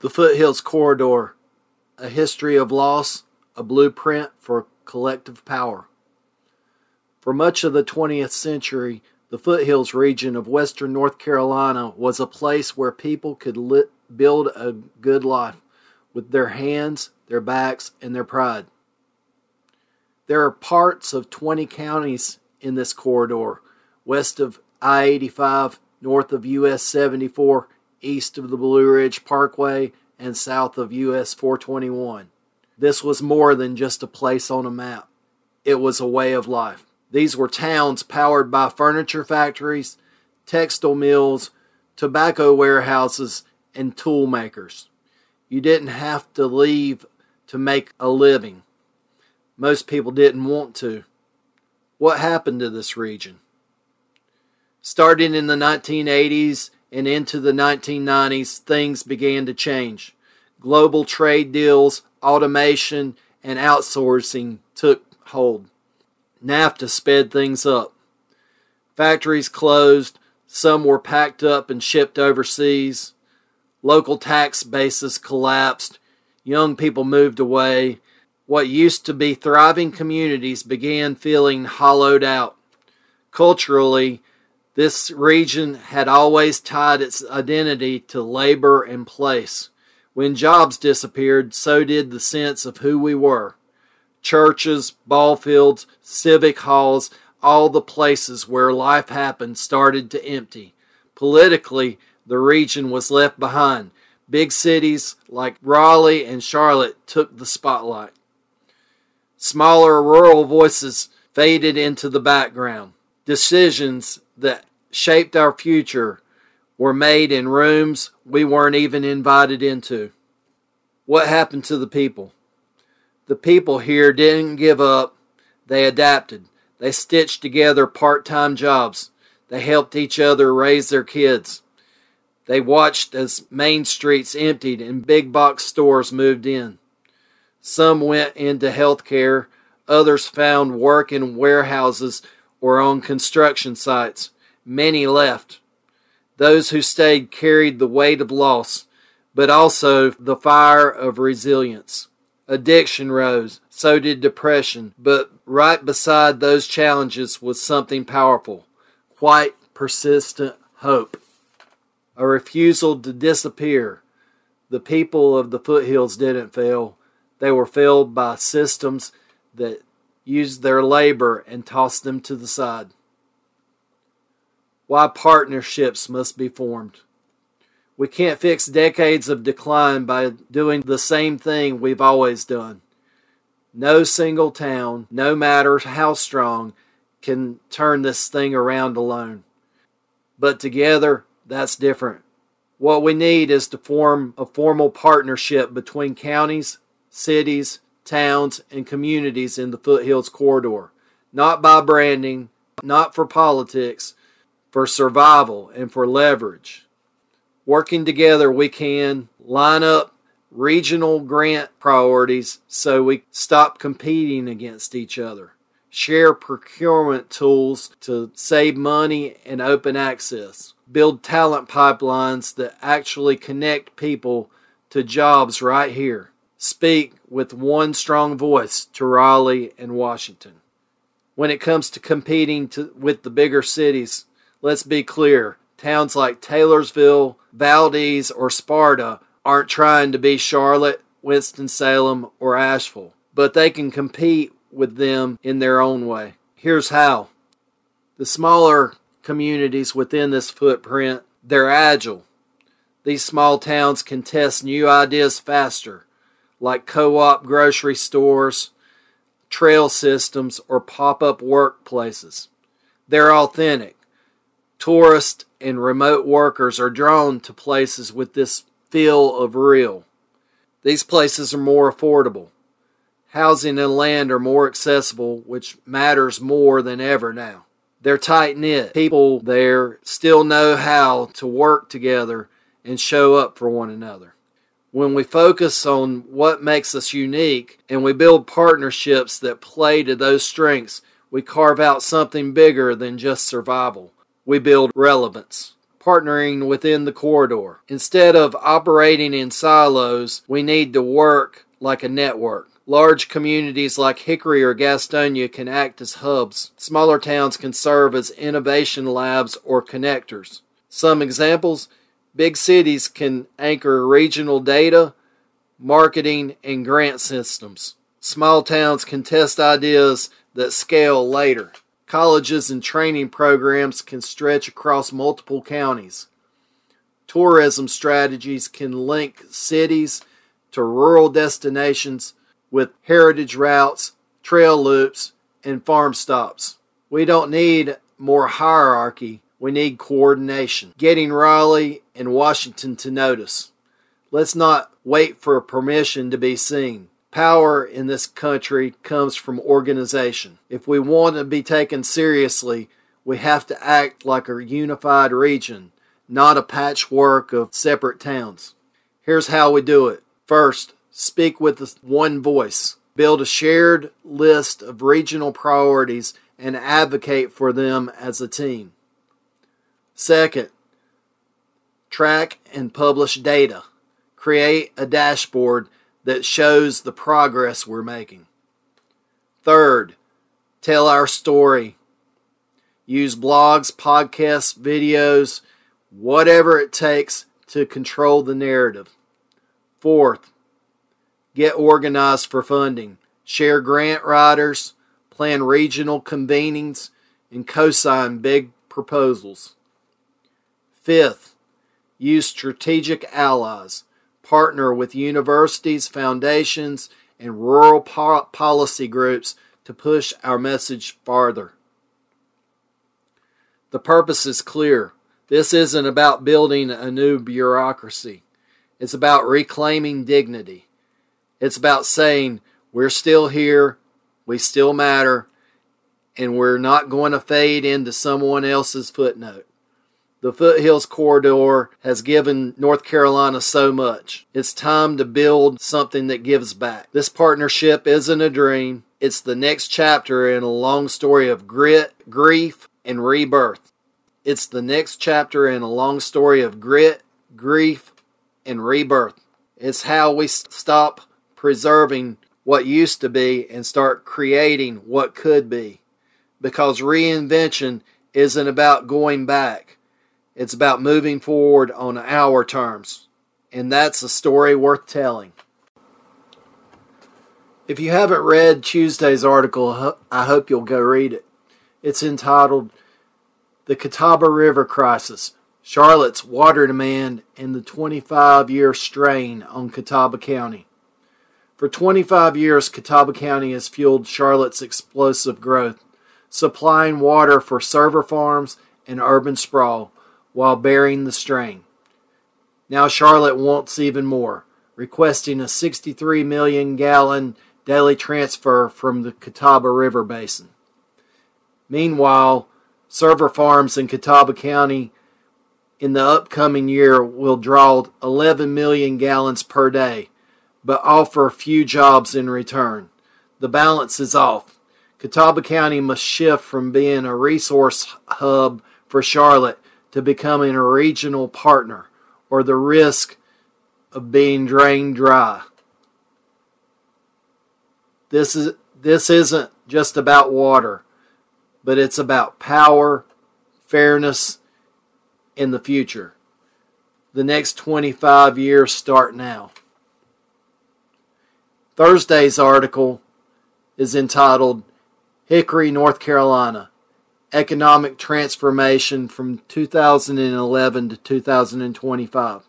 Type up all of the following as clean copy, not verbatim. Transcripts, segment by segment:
The Foothills Corridor, a history of loss, a blueprint for collective power. For much of the 20th century, the Foothills region of western North Carolina was a place where people could build a good life with their hands, their backs, and their pride. There are parts of 20 counties in this corridor, west of I-85, north of US 74, east of the Blue Ridge Parkway, and south of US 421. This was more than just a place on a map. It was a way of life. These were towns powered by furniture factories, textile mills, tobacco warehouses, and tool makers. You didn't have to leave to make a living. Most people didn't want to. What happened to this region? Starting in the 1980s and into the 1990s, things began to change. Global trade deals, automation, and outsourcing took hold. NAFTA sped things up. Factories closed, some were packed up and shipped overseas. Local tax bases collapsed. Young people moved away. What used to be thriving communities began feeling hollowed out. Culturally, this region had always tied its identity to labor and place. When jobs disappeared, so did the sense of who we were. Churches, ball fields, civic halls, all the places where life happened started to empty. Politically, the region was left behind. Big cities like Raleigh and Charlotte took the spotlight. Smaller rural voices faded into the background. Decisions that shaped our future were made in rooms we weren't even invited into. What happened to the people? The people here didn't give up. They adapted. They stitched together part-time jobs. They helped each other raise their kids. They watched as main streets emptied and big box stores moved in. Some went into healthcare. Others found work in warehouses or on construction sites. Many left. Those who stayed carried the weight of loss, but also the fire of resilience. Addiction rose, so did depression, but right beside those challenges was something powerful, quite persistent hope. A refusal to disappear. The people of the foothills didn't fail. They were failed by systems that used their labor and tossed them to the side. Why partnerships must be formed. We can't fix decades of decline by doing the same thing we've always done. No single town, no matter how strong, can turn this thing around alone. But together, that's different. What we need is to form a formal partnership between counties, cities, towns, and communities in the Foothills Corridor. Not by branding, not for politics, for survival and for leverage. Working together, we can line up regional grant priorities so we stop competing against each other. Share procurement tools to save money and open access. Build talent pipelines that actually connect people to jobs right here. Speak with one strong voice to Raleigh and Washington. When it comes to competing with the bigger cities, let's be clear. Towns like Taylorsville, Valdez, or Sparta aren't trying to be Charlotte, Winston-Salem, or Asheville, but they can compete with them in their own way. Here's how. The smaller communities within this footprint, they're agile. These small towns can test new ideas faster, like co-op grocery stores, trail systems, or pop-up workplaces. They're authentic. Tourists and remote workers are drawn to places with this feel of real. These places are more affordable. Housing and land are more accessible, which matters more than ever now. They're tight-knit. People there still know how to work together and show up for one another. When we focus on what makes us unique and we build partnerships that play to those strengths, we carve out something bigger than just survival. We build relevance. partnering within the corridor. Instead of operating in silos, we need to work like a network. Large communities like Hickory or Gastonia can act as hubs. Smaller towns can serve as innovation labs or connectors. Some examples: big cities can anchor regional data, marketing, and grant systems. Small towns can test ideas that scale later. Colleges and training programs can stretch across multiple counties. Tourism strategies can link cities to rural destinations with heritage routes, trail loops, and farm stops. We don't need more hierarchy, we need coordination. Getting Raleigh and Washington to notice. Let's not wait for permission to be seen. Power in this country comes from organization. If we want to be taken seriously, we have to act like a unified region, not a patchwork of separate towns. Here's how we do it. First, speak with one voice. Build a shared list of regional priorities and advocate for them as a team. Second, track and publish data. Create a dashboard that shows the progress we're making. Third, tell our story. Use blogs, podcasts, videos, whatever it takes to control the narrative. Fourth, get organized for funding. Share grant writers, plan regional convenings, and co-sign big proposals. Fifth, use strategic allies. Partner with universities, foundations, and rural policy groups to push our message farther. The purpose is clear. This isn't about building a new bureaucracy. It's about reclaiming dignity. It's about saying, we're still here, we still matter, and we're not going to fade into someone else's footnote. The Foothills Corridor has given North Carolina so much. It's time to build something that gives back. This partnership isn't a dream. It's the next chapter in a long story of grit, grief, and rebirth. It's the next chapter in a long story of grit, grief, and rebirth. It's how we stop preserving what used to be and start creating what could be. Because reinvention isn't about going back. It's about moving forward on our terms. And that's a story worth telling. If you haven't read Tuesday's article, I hope you'll go read it. It's entitled, "The Catawba River Crisis, Charlotte's Water Demand and the 25-Year Strain on Catawba County." For 25 years, Catawba County has fueled Charlotte's explosive growth, supplying water for server farms and urban sprawl, while bearing the strain. Now Charlotte wants even more, requesting a 63 million gallon daily transfer from the Catawba River Basin. Meanwhile, server farms in Catawba County in the upcoming year will draw 11 million gallons per day, but offer few jobs in return. The balance is off. Catawba County must shift from being a resource hub for Charlotte to becoming a regional partner, or the risk of being drained dry. This isn't just about water, but it's about power, fairness, and the future. The next 25 years start now. Thursday's article is entitled, "Hickory, North Carolina, Economic Transformation from 2011 to 2025.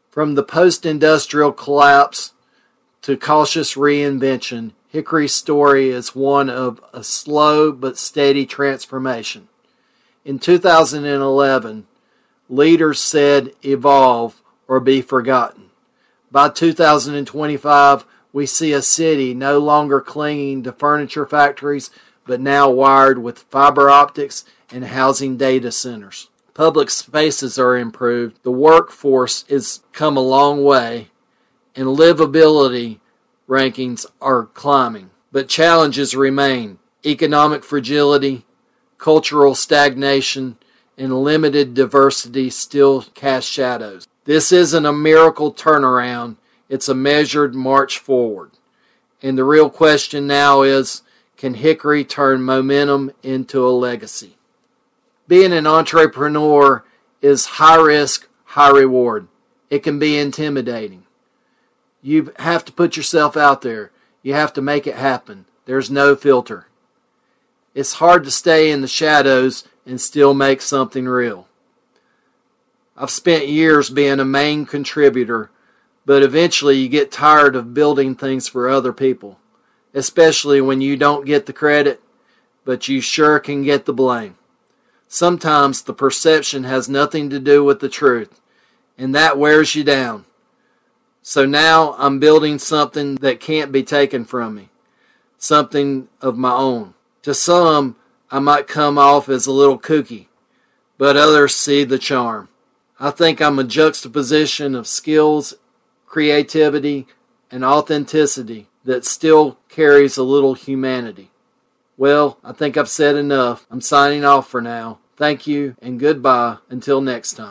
From the post-industrial collapse to cautious reinvention, Hickory's story is one of a slow but steady transformation. In 2011, leaders said evolve or be forgotten. By 2025, we see a city no longer clinging to furniture factories, but now wired with fiber optics and housing data centers. Public spaces are improved, the workforce has come a long way, and livability rankings are climbing. But challenges remain: economic fragility, cultural stagnation, and limited diversity still cast shadows. This isn't a miracle turnaround, it's a measured march forward. And the real question now is, can Hickory turn momentum into a legacy? Being an entrepreneur is high risk, high reward. It can be intimidating. You have to put yourself out there. You have to make it happen. There's no filter. It's hard to stay in the shadows and still make something real. I've spent years being a main contributor, but eventually you get tired of building things for other people, especially when you don't get the credit, but you sure can get the blame. Sometimes the perception has nothing to do with the truth, and that wears you down. So now I'm building something that can't be taken from me, something of my own. To some, I might come off as a little kooky, but others see the charm. I think I'm a juxtaposition of skills, creativity, and authenticity that still carries a little humanity. Well, I think I've said enough. I'm signing off for now. Thank you and goodbye until next time.